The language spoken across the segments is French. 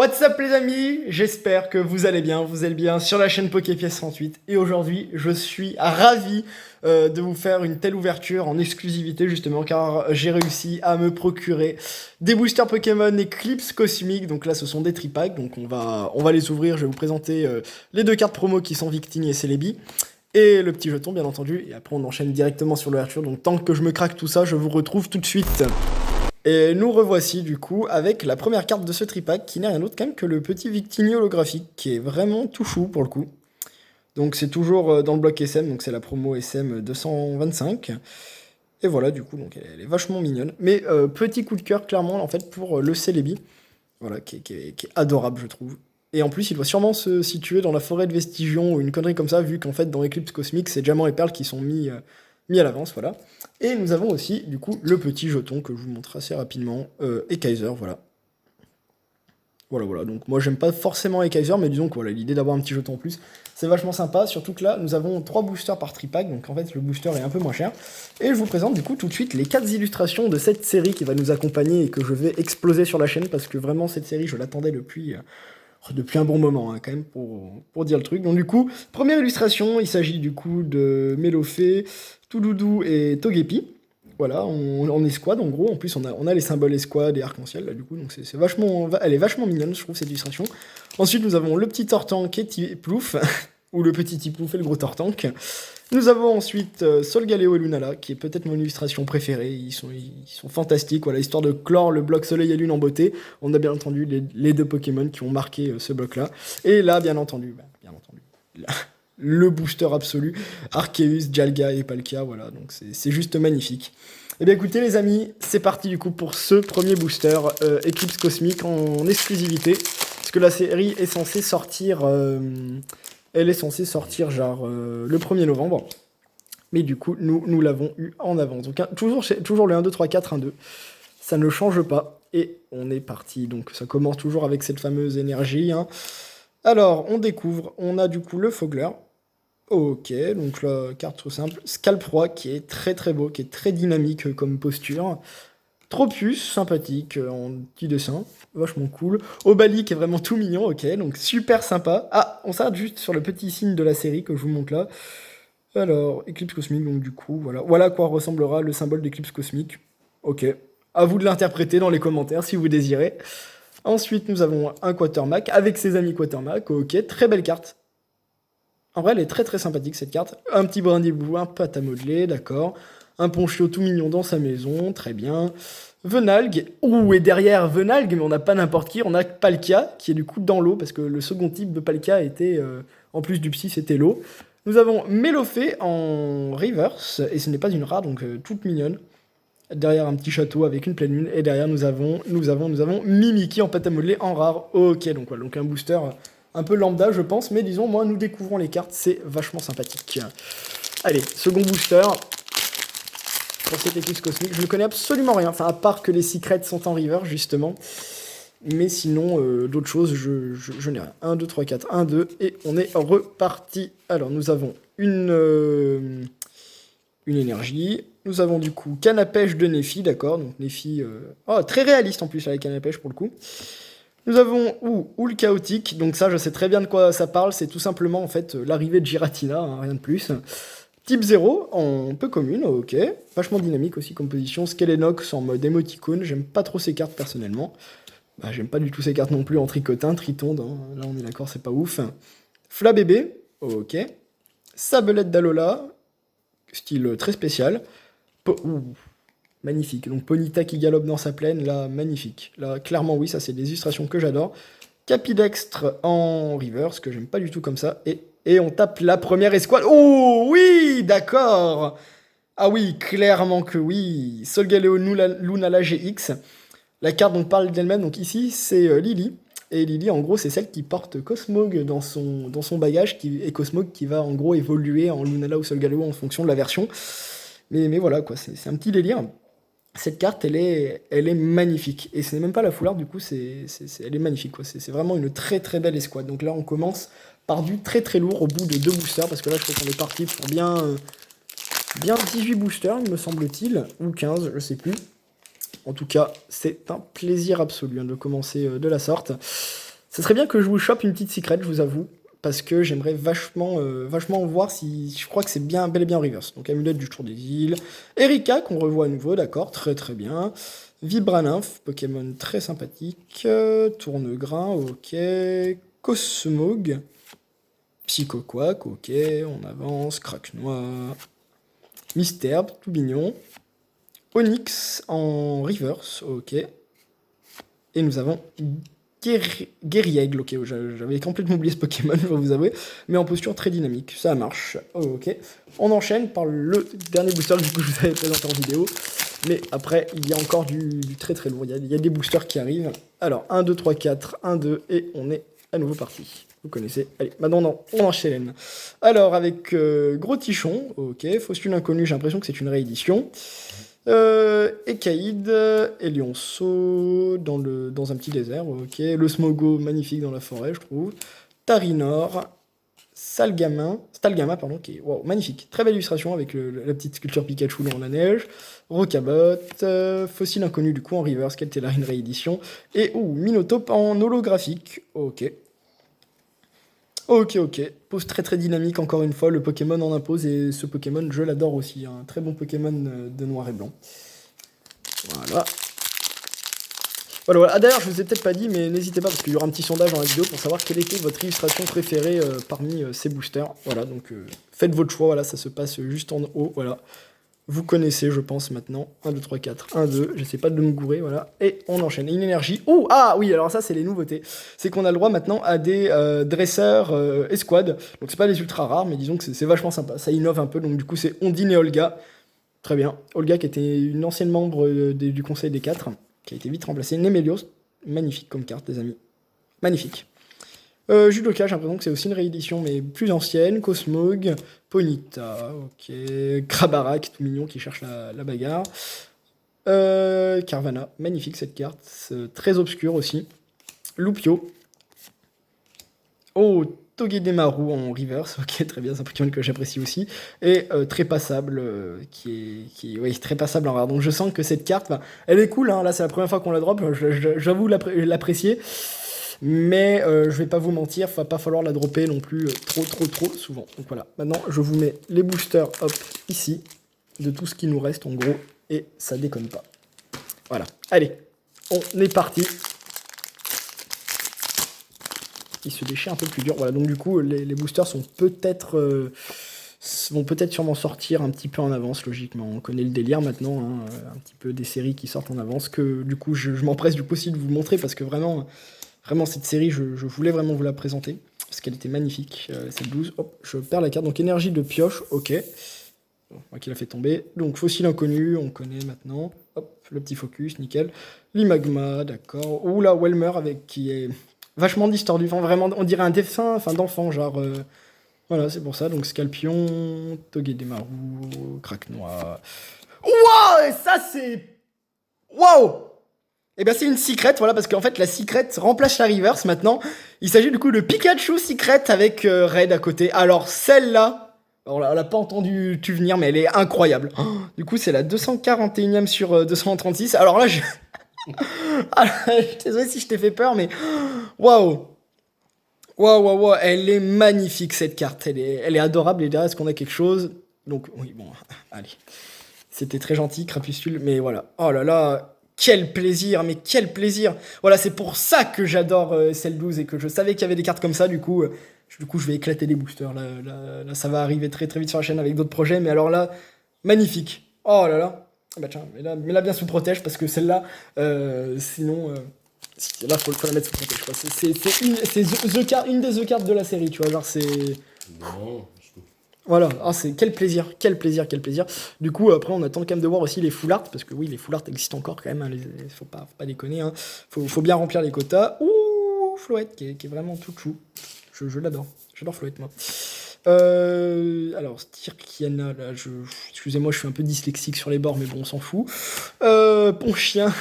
What's up les amis, j'espère que vous allez bien sur la chaîne PokéPièce 38 et aujourd'hui je suis ravi de vous faire une telle ouverture en exclusivité justement car j'ai réussi à me procurer des boosters Pokémon Eclipse Cosmique, donc là ce sont des tripacks, donc on va les ouvrir, je vais vous présenter les deux cartes promo qui sont Victini et Celebi. Et le petit jeton bien entendu, et après on enchaîne directement sur l'ouverture, donc tant que je me craque tout ça, je vous retrouve tout de suite. Et nous revoici du coup avec la première carte de ce tripack qui n'est rien d'autre quand même que le petit Victini holographique qui est vraiment tout chou pour le coup. Donc c'est toujours dans le bloc SM, donc c'est la promo SM 225. Et voilà du coup, donc elle est vachement mignonne. Mais petit coup de cœur clairement en fait pour le Celebi, voilà, qui est adorable je trouve. Et en plus il doit sûrement se situer dans la forêt de Vestigion ou une connerie comme ça, vu qu'en fait dans Eclipse Cosmique c'est Diamant et Perle qui sont mis à l'avance, voilà. Et nous avons aussi, du coup, le petit jeton que je vous montre assez rapidement, et Kaiser, voilà. Voilà, donc moi j'aime pas forcément les Kaiser, mais disons que voilà, l'idée d'avoir un petit jeton en plus, c'est vachement sympa, surtout que là, nous avons 3 boosters par tripack, donc en fait le booster est un peu moins cher. Et je vous présente du coup tout de suite les 4 illustrations de cette série qui va nous accompagner et que je vais exploser sur la chaîne, parce que vraiment cette série, je l'attendais depuis un bon moment, hein, quand même, pour dire le truc. Donc du coup, première illustration, il s'agit du coup de Melofée, Toudoudou et Togepi. Voilà, on escouade en gros. En plus, on a les symboles escouade et arc-en-ciel là du coup, donc c'est vachement, elle est vachement mignonne, je trouve cette illustration. Ensuite, nous avons le petit Tortank et Tiplouf, ou le petit Tiplouf et le gros Tortank. Nous avons ensuite Solgaleo et Lunala, qui est peut-être mon illustration préférée. Ils sont fantastiques, voilà, histoire de clore le bloc Soleil et Lune en beauté. On a bien entendu les deux Pokémon qui ont marqué ce bloc-là. Et là, bien entendu, le booster absolu, Arceus, Dialga et Palkia, voilà, donc c'est juste magnifique. Eh bien écoutez les amis, c'est parti du coup pour ce premier booster Eclipse Cosmique en exclusivité, parce que la série est censée sortir, elle est censée sortir genre le 1er novembre, mais du coup nous l'avons eu en avance. Donc toujours le 1, 2, 3, 4, 1, 2, ça ne change pas, et on est parti, donc ça commence toujours avec cette fameuse énergie, hein. Alors, on découvre, on a du coup le Fogler. Ok, donc la carte trop simple. Scalp qui est très très beau, qui est très dynamique comme posture. Tropius, sympathique en petit dessin, vachement cool. Obali qui est vraiment tout mignon, ok, donc super sympa. Ah, on s'arrête juste sur le petit signe de la série que je vous montre là. Alors, Eclipse Cosmique, donc du coup, voilà à quoi ressemblera le symbole d'Eclipse Cosmique. Ok, à vous de l'interpréter dans les commentaires si vous désirez. Ensuite, nous avons un Quatermack avec ses amis Quatermack. Ok, très belle carte. En vrai, elle est très très sympathique cette carte. Un petit brindibou, un pâte à modeler, d'accord. Un Ponchio tout mignon dans sa maison, très bien. Venalgue. Ouh, et derrière Venalgue, mais on n'a pas n'importe qui, on a Palkia, qui est du coup dans l'eau, parce que le second type de Palkia était, en plus du psy, c'était l'eau. Nous avons Melofée en reverse, et ce n'est pas une rare, donc toute mignonne. Derrière un petit château avec une pleine lune. Et derrière nous avons Mimiki en pâte à modeler en rare. Ok, donc voilà, donc un booster un peu lambda je pense. Mais disons, moi nous découvrons les cartes, c'est vachement sympathique. Allez, second booster. Pour cette Eclipse Cosmique, je ne connais absolument rien. Enfin, à part que les secrets sont en river justement. Mais sinon, d'autres choses, je n'ai rien. 1, 2, 3, 4, 1, 2. Et on est reparti. Alors nous avons une énergie. Nous avons du coup canne à pêche de Nefi, d'accord. Donc Nefi, très réaliste en plus avec canne à pêche pour le coup. Nous avons le chaotique. Donc ça, je sais très bien de quoi ça parle. C'est tout simplement en fait l'arrivée de Giratina, hein, rien de plus. Type 0 en peu commune, ok. Vachement dynamique aussi composition. Skelenox en mode émoticône. J'aime pas trop ces cartes personnellement. Bah, j'aime pas du tout ces cartes non plus en tricotin, tritonde. Hein. Là on est d'accord, c'est pas ouf. Flabébé, ok. Sabelette d'Alola, style très spécial. Magnifique. Donc Ponyta qui galope dans sa plaine, là, magnifique. Là, clairement, oui, ça, c'est des illustrations que j'adore. Capidextre en reverse, que j'aime pas du tout comme ça. Et on tape la première escouade. Oh, oui, d'accord. Ah oui, clairement que oui. Solgaleo Lunala GX. La carte dont parle d'elle-même, donc ici, c'est Lily. Et Lily, en gros, c'est celle qui porte Cosmog dans son bagage, et Cosmog qui va, en gros, évoluer en Lunala ou Solgaleo en fonction de la version. Mais voilà, quoi, c'est un petit délire. Cette carte, elle est magnifique. Et ce n'est même pas la foulard, du coup, elle est magnifique, quoi. C'est vraiment une très très belle escouade. Donc là, on commence par du très très lourd au bout de 2 boosters, parce que là, je crois qu'on est parti pour bien 18 boosters, il me semble-t-il, ou 15, je sais plus. En tout cas, c'est un plaisir absolu hein, de commencer de la sorte. Ça serait bien que je vous chope une petite secret, je vous avoue, parce que j'aimerais vachement voir si... Je crois que c'est bien, bel et bien en reverse. Donc amulette du tour des îles. Erika, qu'on revoit à nouveau, d'accord, très très bien. Vibranymph, Pokémon très sympathique. Tournegrain, ok. Cosmog. Psychoquack, ok, on avance. Craquenois. Mystère, tout mignon. Onyx en reverse, ok. Et nous avons Guerriègle, ok, j'avais complètement oublié ce Pokémon, je vais vous avouer, mais en posture très dynamique, ça marche, ok. On enchaîne par le dernier booster, du coup je vous avais présenté en vidéo, mais après il y a encore du très très lourd, il y a des boosters qui arrivent. Alors 1, 2, 3, 4, 1, 2, et on est à nouveau parti. Vous connaissez, allez, maintenant on enchaîne. Alors avec Gros Tichon, ok, Faustule Inconnu, j'ai l'impression que c'est une réédition. Ekaïd, Elionceau dans un petit désert, ok. Le Smogo, magnifique dans la forêt, je trouve. Tarinor, Stalgama, pardon, qui est wow, magnifique. Très belle illustration avec la petite sculpture Pikachu dans la neige. Rocabot, Fossile Inconnu, du coup, en reverse, Keltelarine réédition. Et, Minotape en holographique, ok. Ok, pose très très dynamique encore une fois, le Pokémon en impose et ce Pokémon je l'adore aussi, un très bon Pokémon de noir et blanc. Voilà. Voilà. Ah, d'ailleurs je vous ai peut-être pas dit mais n'hésitez pas parce qu'il y aura un petit sondage dans la vidéo pour savoir quelle était votre illustration préférée parmi ces boosters. Voilà donc faites votre choix, voilà ça se passe juste en haut, voilà. Vous connaissez, je pense, maintenant. 1, 2, 3, 4, 1, 2. J'essaie pas de me gourer, voilà. Et on enchaîne. Une énergie. Oh, ah oui, alors ça, c'est les nouveautés. C'est qu'on a le droit maintenant à des dresseurs escouade. Donc, c'est pas les ultra rares, mais disons que c'est vachement sympa. Ça innove un peu. Donc, du coup, c'est Ondine et Olga. Très bien. Olga, qui était une ancienne membre du Conseil des 4, qui a été vite remplacée. Nemelios. Magnifique comme carte, les amis. Magnifique. Judoka, j'ai l'impression que c'est aussi une réédition, mais plus ancienne. Cosmog, Ponyta, ok. Krabarak, tout mignon, qui cherche la bagarre. Carvana, magnifique cette carte. Très obscure aussi. Lupio. Oh, Togedemaru en reverse, ok, très bien, c'est un Pokémon que j'apprécie aussi. Et très passable, qui est très passable en rare. Donc je sens que cette carte, bah, elle est cool, hein, là c'est la première fois qu'on la drop, j'avoue l'apprécier. Mais je vais pas vous mentir, va pas falloir la dropper non plus trop souvent. Donc voilà, maintenant je vous mets les boosters hop ici, de tout ce qui nous reste en gros, et ça déconne pas. Voilà, allez, on est parti. Il se déchire un peu plus dur, voilà, donc du coup les boosters sont vont peut-être sûrement sortir un petit peu en avance, logiquement. On connaît le délire maintenant, hein, un petit peu des séries qui sortent en avance, que du coup je m'empresse du coup aussi de vous montrer, parce que vraiment cette série, je voulais vraiment vous la présenter, parce qu'elle était magnifique, cette 12. Hop, je perds la carte, donc énergie de pioche, ok. Moi qui l'a fait tomber. Donc Fossile Inconnu, on connaît maintenant. Hop, le petit focus, nickel. Limagma, d'accord. Oula, Welmer, qui est vachement distordu, enfin, vraiment, on dirait un dessin d'enfant, genre... Voilà, c'est pour ça, donc Scalpion, Togedemaru, Craquenois... Waouh, ça c'est... Waouh. Et bien c'est une secret, voilà, parce qu'en fait la secret remplace la reverse maintenant. Il s'agit du coup de Pikachu secret avec Red à côté. Alors celle-là, on l'a pas entendu tu venir, mais elle est incroyable. Oh, du coup c'est la 241ème sur 236. Alors là, désolé si je t'ai fait peur, mais waouh. Waouh, elle est magnifique cette carte, elle est adorable, et derrière est-ce qu'on a quelque chose? Donc oui, bon, allez. C'était très gentil, Crapuscule, mais voilà. Oh là là, quel plaisir, mais quel plaisir. Voilà, c'est pour ça que j'adore Cell 12 et que je savais qu'il y avait des cartes comme ça, du coup, je vais éclater les boosters. Là, ça va arriver très très vite sur la chaîne avec d'autres projets, mais alors là, magnifique. Oh là là. Bah tiens, mets-la bien sous protège, parce que celle-là, sinon... là, faut la mettre sous protège, quoi. C'est une des The cartes de la série, tu vois, genre c'est... Non, voilà, quel plaisir. Du coup, après, on attend quand même de voir aussi les full art, parce que oui, les full art existent encore quand même, hein, faut pas déconner, hein. Faut bien remplir les quotas. Ouh, Floette, qui est vraiment tout chou. Je l'adore, j'adore Floette, moi. Alors, Stirkiana, là, excusez-moi, je suis un peu dyslexique sur les bords, mais bon, on s'en fout. Ponchien,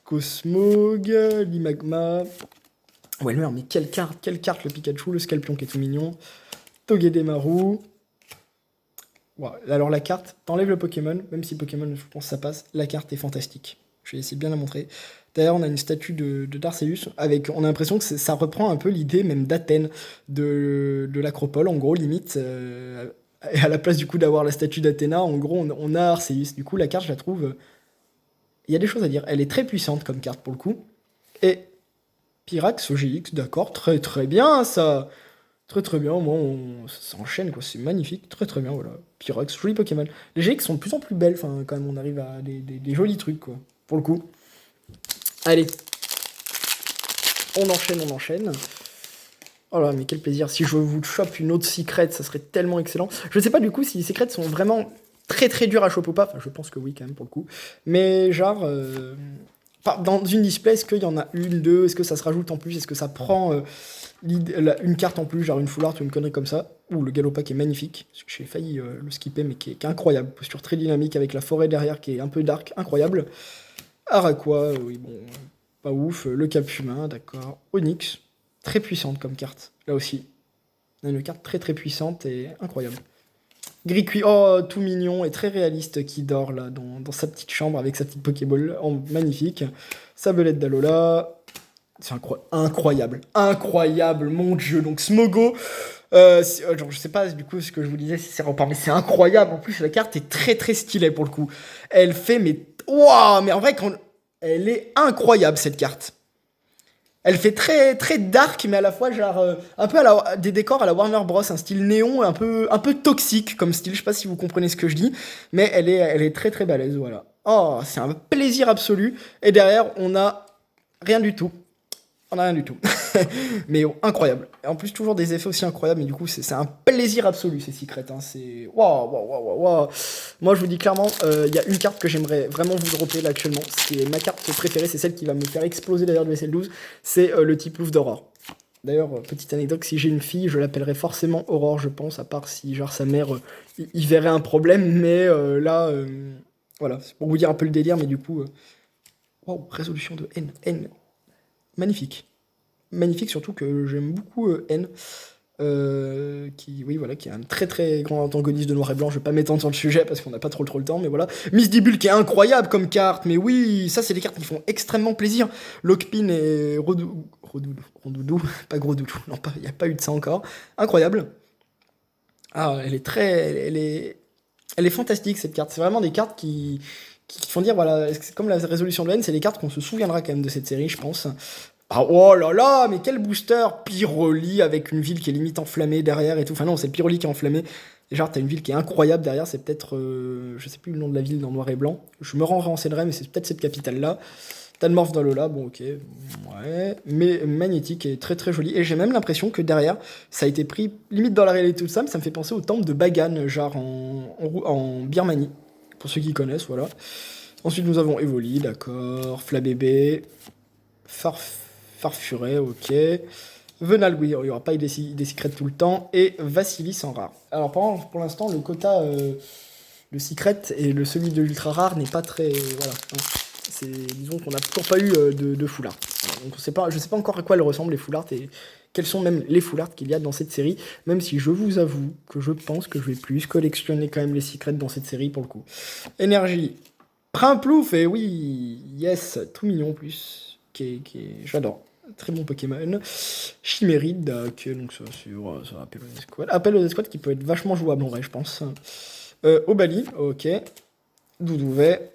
Cosmog, Limagma... Welmer, mais quelle carte, le Pikachu, le Scalpion qui est tout mignon. Togedemaru... Wow. Alors la carte, t'enlèves le Pokémon, même si Pokémon, je pense, ça passe, la carte est fantastique. Je vais essayer de bien la montrer. D'ailleurs, on a une statue de Darcellus, avec, on a l'impression que ça reprend un peu l'idée même d'Athènes, de l'acropole, en gros, limite. Et à la place du coup d'avoir la statue d'Athéna, en gros, on a Arcellus. Du coup, la carte, je la trouve. Il y a des choses à dire. Elle est très puissante comme carte pour le coup. Et Pyrax OGX, d'accord, très très bien ça. Très très bien, moi ça s'enchaîne quoi, c'est magnifique, très très bien, voilà. Pyrax, joli Pokémon. Les GX sont de plus en plus belles, enfin quand même on arrive à des jolis trucs quoi, pour le coup. Allez, on enchaîne, on enchaîne. Oh là, mais quel plaisir, si je vous chope une autre secret, ça serait tellement excellent. Je sais pas du coup si les secrets sont vraiment très très durs à choper ou pas, enfin je pense que oui quand même pour le coup. Mais genre, dans une display, est-ce qu'il y en a une, deux, est-ce que ça se rajoute en plus, est-ce que ça prend une carte en plus, genre une full art ou une connerie comme ça. Ouh, le Galopa qui est magnifique. J'ai failli le skipper, mais qui est incroyable. Posture très dynamique avec la forêt derrière qui est un peu dark, incroyable. Araqua, oui, bon, pas ouf. Le Cap Humain, d'accord. Onyx, très puissante comme carte, là aussi. Une carte très très puissante et incroyable. Griqui, oh, tout mignon et très réaliste qui dort là dans sa petite chambre avec sa petite Pokéball, oh, magnifique. Sabelette d'Alola, c'est incroyable, incroyable, mon dieu. Donc Smogo, genre, je sais pas du coup ce que je vous disais si c'est rempart, mais c'est incroyable. En plus la carte est très très stylée pour le coup. Elle fait mais waouh, mais en vrai elle est incroyable cette carte. Elle fait très très dark, mais à la fois genre un peu des décors à la Warner Bros, un style néon un peu toxique comme style. Je sais pas si vous comprenez ce que je dis, mais elle est très très balèze, voilà. Oh, c'est un plaisir absolu. Et derrière on a rien du tout. On a rien du tout. Mais oh, incroyable. Et en plus, toujours des effets aussi incroyables. Mais du coup, c'est un plaisir absolu, ces secrets. Hein. C'est. Waouh, waouh, waouh, waouh, waouh. Moi, je vous dis clairement, il y a une carte que j'aimerais vraiment vous dropper là actuellement. C'est ma carte préférée. C'est celle qui va me faire exploser d'ailleurs du SL12. C'est le type Louvre d'Aurore. D'ailleurs, petite anecdote, si j'ai une fille, je l'appellerai forcément Aurore, je pense. À part si, genre, sa mère y verrait un problème. Mais là, voilà. C'est pour vous dire un peu le délire. Mais du coup. Waouh, résolution de N. N. Magnifique. Magnifique, surtout que j'aime beaucoup N. Qui, oui, voilà, qui est un très très grand antagoniste de noir et blanc. Je vais pas m'étendre sur le sujet parce qu'on n'a pas trop le temps, mais voilà. Miss Dibule qui est incroyable comme carte, mais oui, ça c'est des cartes qui font extrêmement plaisir. Lockpin et Rondoudou, pas Gros Doudou, non, il n'y a pas eu de ça encore. Incroyable. Ah, elle est fantastique cette carte. C'est vraiment des cartes qui font dire, voilà, comme la résolution de N, c'est des cartes qu'on se souviendra quand même de cette série, je pense. Ah, oh là là, mais quel booster! Pyroli avec une ville qui est limite enflammée derrière et tout. Enfin non, c'est le Pyroli qui est enflammé. Et genre, t'as une ville qui est incroyable derrière, c'est peut-être. Je sais plus le nom de la ville dans noir et blanc. Je me renseignerai, mais c'est peut-être cette capitale-là. T'as le Morph d'Alola, bon ok, ouais. Mais magnétique et très très joli. Et j'ai même l'impression que derrière, ça a été pris limite dans la réalité tout ça, mais ça me fait penser au temple de Bagan, genre en Birmanie. Pour ceux qui connaissent, voilà. Ensuite, nous avons Evoli, d'accord. Flabébé. Farfuret, ok. Venal, oui, il n'y aura pas des secrets tout le temps. Et Vassilis en rare. Alors, pour l'instant, le quota de secret et celui de l'ultra rare n'est pas très. Voilà. Disons qu'on n'a toujours pas eu de full art. Donc, je sais pas encore à quoi elles ressemblent les full art et quels sont même les full art qu'il y a dans cette série. Même si je vous avoue que je pense que je vais plus collectionner quand même les secrets dans cette série pour le coup. Énergie. Primplouf, et oui, yes, tout mignon en plus. J'adore. Très bon Pokémon. Chiméride, donc ça sur Appel aux Escouades. Appel aux Escouades qui peut être vachement jouable en vrai, je pense. Obali, ok. Doudouvet.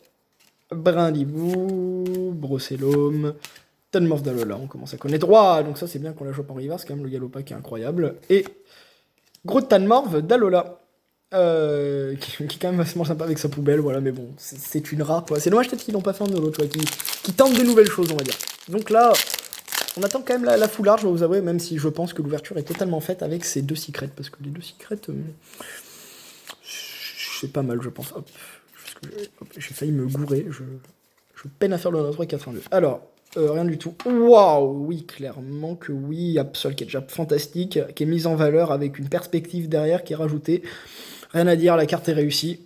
Brindibou. Brocellum. Tanmorph d'Alola, on commence à connaître. Droit, donc ça c'est bien qu'on la joue en reverse, quand même, le Galopa qui est incroyable. Et gros Tanmorph d'Alola. Qui est quand même vachement sympa avec sa poubelle, voilà, mais bon, c'est une rare, quoi. C'est dommage peut-être qu'ils l'ont pas fait en holo, tu vois, qui tentent de nouvelles choses, on va dire. Donc là, on attend quand même la foulard, je vais vous avouer, même si je pense que l'ouverture est totalement faite avec ces deux secrets, parce que les deux secrets, c'est pas mal, je pense. Hop, j'ai failli me gourer, je peine à faire le 382. Alors, rien du tout. Waouh, oui, clairement que oui, Absol qui est déjà fantastique, qui est mise en valeur avec une perspective derrière qui est rajoutée. Rien à dire, la carte est réussie.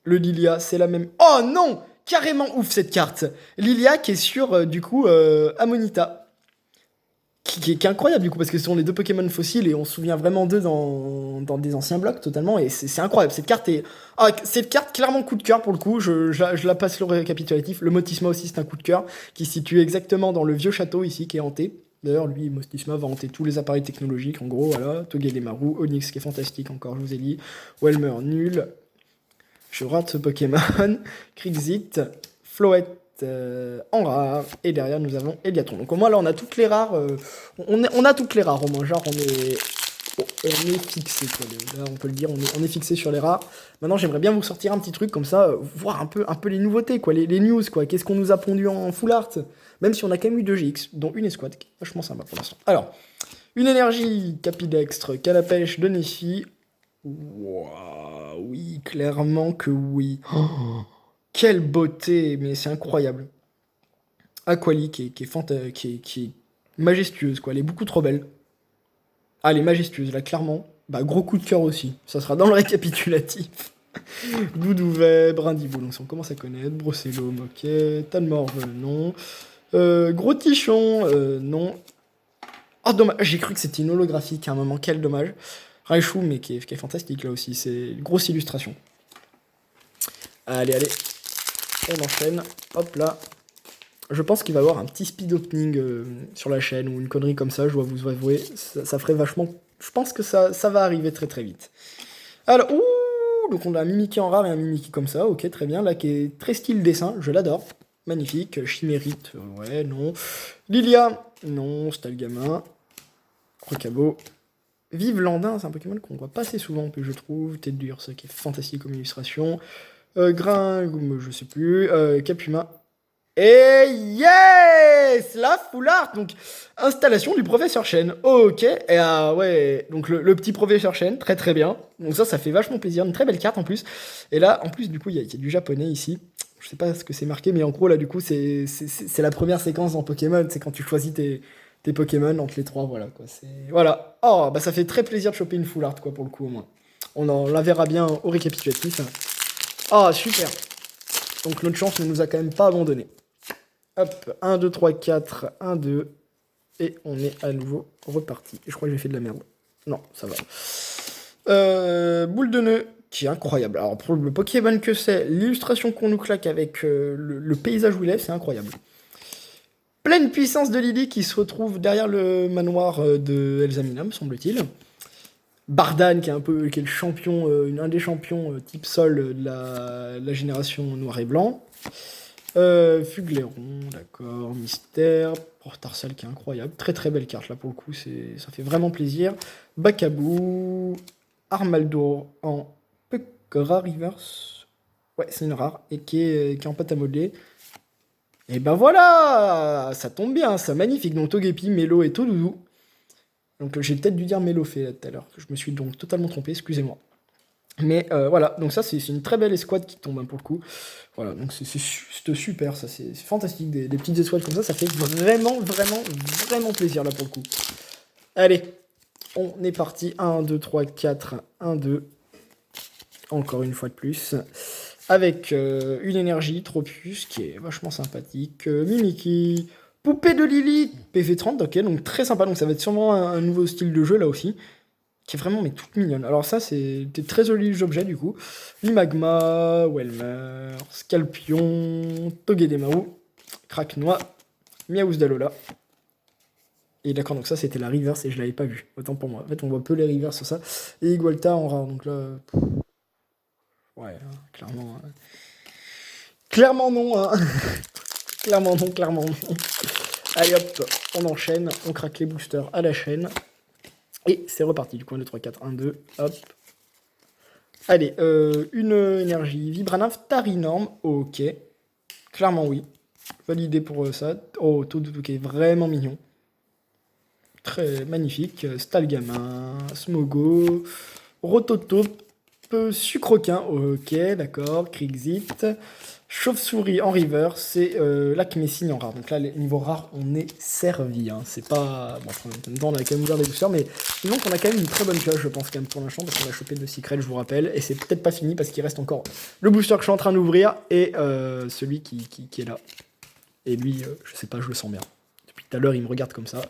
Le Lilia, c'est la même. Oh non! Carrément ouf cette carte! Lilia qui est sur, du coup, Amonita. qui est incroyable du coup, parce que ce sont les 2 Pokémon fossiles et on se souvient vraiment d'eux dans des anciens blocs totalement, et c'est incroyable. Cette carte, clairement coup de cœur pour le coup, je la passe le récapitulatif. Le Motisma aussi, c'est un coup de cœur, qui se situe exactement dans le vieux château ici, qui est hanté. D'ailleurs, lui, Motisma va hanter tous les appareils technologiques, en gros, voilà. Togedemaru, Onix qui est fantastique encore, je vous ai dit. Welmer, nul. Je rate ce Pokémon. Krixit, Floette en rare. Et derrière, nous avons Eliatron. Donc au moins, là, on a toutes les rares. On a toutes les rares, au moins. Genre, on est fixé, quoi. Là, on peut le dire, on est fixé sur les rares. Maintenant, j'aimerais bien vous sortir un petit truc comme ça, voir un peu les nouveautés, quoi, les news, quoi. Qu'est-ce qu'on nous a pondu en full art? Même si on a quand même eu 2 GX, dont une escouade, qui est vachement sympa pour l'instant. Alors, une énergie, Capidextre, Canapèche de Nefi. Wow, oui, clairement que oui. Oh, quelle beauté, mais c'est incroyable. Aquali qui est majestueuse, quoi. Elle est beaucoup trop belle. Ah, elle est majestueuse, là, clairement. Bah, gros coup de cœur aussi. Ça sera dans le récapitulatif. Doudouvet, Brindiboules, on commence à connaître. Brocellum, ok. Tanmorve, non. Gros Tichon, non. Oh, dommage, j'ai cru que c'était une holographique à un moment, quel dommage. Raichu, mais qui est fantastique là aussi, c'est une grosse illustration. Allez, on enchaîne. Hop là. Je pense qu'il va y avoir un petit speed opening sur la chaîne ou une connerie comme ça, je dois vous avouer. Ça ferait vachement. Je pense que ça va arriver très très vite. Alors, ouh, donc on a un Mimikyu en rare et un Mimikyu comme ça, ok, très bien. Là, qui est très style dessin, je l'adore. Magnifique. Chimérite, ouais, non. Lilia, non. Stalgamin. Recabo. Vive Landin, c'est un Pokémon qu'on voit pas assez souvent, je trouve. Tête dure, ça qui est fantastique comme illustration. Gringoum, je sais plus. Capuma. Et yes, la full art. Donc, installation du professeur Chen. Ok. Et ouais, donc le petit professeur Chen, très très bien. Donc ça fait vachement plaisir. Une très belle carte en plus. Et là, en plus, du coup, il y a du japonais ici. Je sais pas ce que c'est marqué, mais en gros, là, du coup, c'est la première séquence dans Pokémon. C'est quand tu choisis tes Pokémon entre les 3, voilà, quoi. Voilà. Oh, bah ça fait très plaisir de choper une full art, quoi, pour le coup, au moins. On la verra bien au récapitulatif. Ah, super. Donc notre chance ne nous a quand même pas abandonné. Hop, 1, 2, 3, 4, 1, 2. Et on est à nouveau reparti. Je crois que j'ai fait de la merde. Non, ça va. Boule de nœud, qui est incroyable. Alors pour le Pokémon que c'est, l'illustration qu'on nous claque avec le paysage où il est, c'est incroyable. Pleine puissance de Lily qui se retrouve derrière le manoir de Elzamina, me semble-t-il. Bardan qui est le champion, un des champions type sol de la génération noir et blanc. Fugléron, d'accord, Mystère, Portarsal qui est incroyable, très très belle carte là pour le coup, ça fait vraiment plaisir. Bacabou, Armaldo en Pekora Reverse, ouais c'est une rare, et qui est en pâte à modeler. Et ben voilà, ça tombe bien, ça magnifique, donc Togepi, Mélo et Todoudou. Donc j'ai peut-être dû dire Mélofée là tout à l'heure, je me suis donc totalement trompé, excusez-moi. Mais voilà, donc ça c'est une très belle escouade qui tombe pour le coup. Voilà, donc c'est super, ça c'est fantastique, des petites escouades comme ça fait vraiment, vraiment, vraiment plaisir là pour le coup. Allez, on est parti, 1, 2, 3, 4, 1, 2. Encore une fois de plus. Avec une énergie, Tropius, qui est vachement sympathique. Mimiki, Poupée de Lily, PV30, ok, donc très sympa, donc ça va être sûrement un nouveau style de jeu là aussi. Qui est vraiment mais toute mignonne. Alors ça, c'est des très jolis objets du coup. Limagma, Welmer, Scalpion, Togedemaru, Craquenois, Miaouz d'Alola. Et d'accord, donc ça c'était la reverse et je l'avais pas vu. Autant pour moi. En fait, on voit peu les reverses sur ça. Et Igualta en rare, donc là... Ouais, clairement... Clairement non, hein. Clairement non. Allez hop, on enchaîne, on craque les boosters à la chaîne. Et c'est reparti, du coup, 1, 2, 3, 4, 1, 2, hop. Allez, une énergie Vibranav, Tarinorm, ok. Clairement oui. Validé pour ça. Oh, Todoudou qui est vraiment mignon. Très magnifique. Stalgamin, Smogo, Rototope, Sucroquin, ok, d'accord. Krixit. Chauve-souris en river, c'est l'Acmessine en rare. Donc là, niveau rare, on est servi. Hein. C'est pas... Bon, en même temps, on a quand même ouvert des boosters, mais disons qu'on a quand même une très bonne pioche, je pense, quand même, pour l'instant, parce qu'on a chopé 2 secrets, je vous rappelle. Et c'est peut-être pas fini, parce qu'il reste encore le booster que je suis en train d'ouvrir, et celui qui est là. Et lui, je sais pas, je le sens bien. Depuis tout à l'heure, il me regarde comme ça.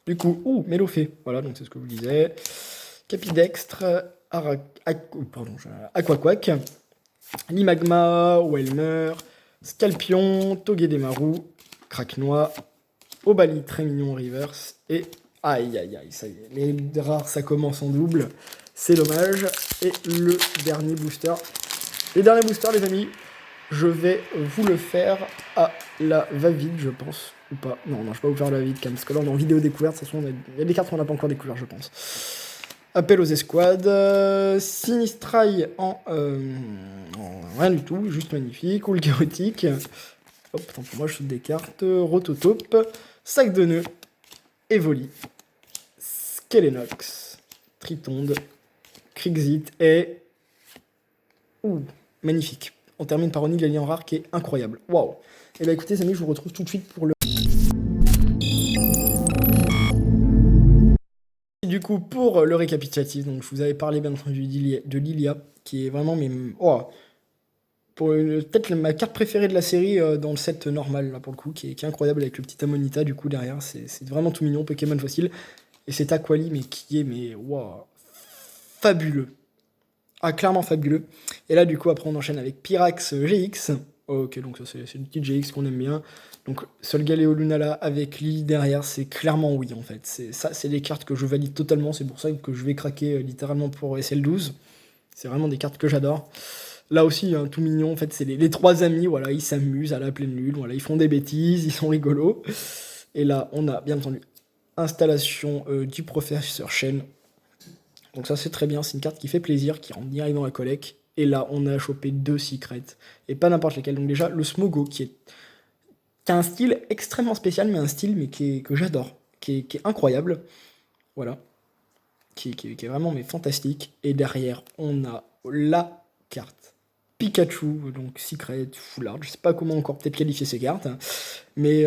Du coup, Mélofée, voilà, donc c'est ce que je vous disais. Capidextre, Aquaquack, Limagma, Welmer, Scalpion, Togedemaru, Craquenois, Obali, très mignon en reverse, et aïe aïe aïe, ça y est, les rares ça commence en double, c'est dommage. Et le dernier booster, les derniers boosters les amis, je vais vous le faire à la va-vite je pense, ou pas, non, je vais pas vous faire à la va-vite quand même, parce que là on est en vidéo découverte, de toute façon il y a des cartes qu'on n'a pas encore découvert je pense. Appel aux escouades, Sinistrail en rien du tout, juste magnifique, ou le chaotique. Hop, tant pour moi, je saute des cartes. Rototope, Sac de nœuds, Evoli, Skelenox, Tritonde, Krixit et... magnifique. On termine par Oni de l'alien rare qui est incroyable. Waouh. Et bah écoutez les amis, je vous retrouve tout de suite pour le... Du coup, pour le récapitulatif, donc je vous avais parlé bien entendu de Lilia, qui est vraiment peut-être ma carte préférée de la série dans le set normal, là pour le coup, qui est incroyable avec le petit Amonita du coup derrière, c'est vraiment tout mignon, Pokémon fossile. Et cet Aquali, mais qui est, fabuleux. Ah, clairement fabuleux. Et là, du coup, après, on enchaîne avec Pyrax GX. Ok, donc ça, c'est une petite GX qu'on aime bien. Donc, Solgaleo Lunala avec Lily derrière, c'est clairement oui, en fait. C'est des cartes que je valide totalement. C'est pour ça que je vais craquer littéralement pour SL12. C'est vraiment des cartes que j'adore. Là aussi, hein, tout mignon. En fait, c'est les trois amis. Voilà, ils s'amusent à la pleine lune. Voilà, ils font des bêtises, ils sont rigolos. Et là, on a, bien entendu, installation du professeur Shen. Donc ça c'est très bien, c'est une carte qui fait plaisir, qui rentre direct dans la collecte. Et là on a chopé 2 secrets, et pas n'importe lesquels. Donc déjà le Smogo qui a un style extrêmement spécial, mais un style que j'adore, qui est incroyable. Voilà, qui est vraiment fantastique. Et derrière on a la carte Pikachu, donc secret, full art, je sais pas comment encore peut-être qualifier ces cartes, hein, mais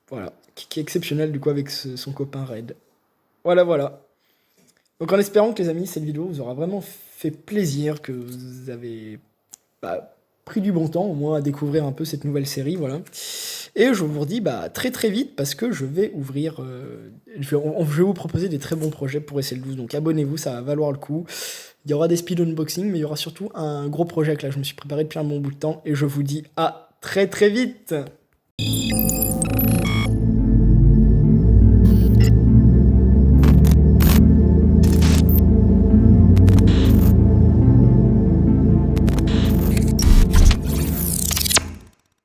voilà, qui est exceptionnel du coup avec son copain Red. Voilà. Donc en espérant que les amis, cette vidéo vous aura vraiment fait plaisir, que vous avez pris du bon temps au moins à découvrir un peu cette nouvelle série, voilà. Et je vous redis très très vite parce que je vais ouvrir, je vais vous proposer des très bons projets pour SL12, donc abonnez-vous, ça va valoir le coup. Il y aura des speed unboxing, mais il y aura surtout un gros projet que là je me suis préparé depuis un bon bout de temps, et je vous dis à très très vite.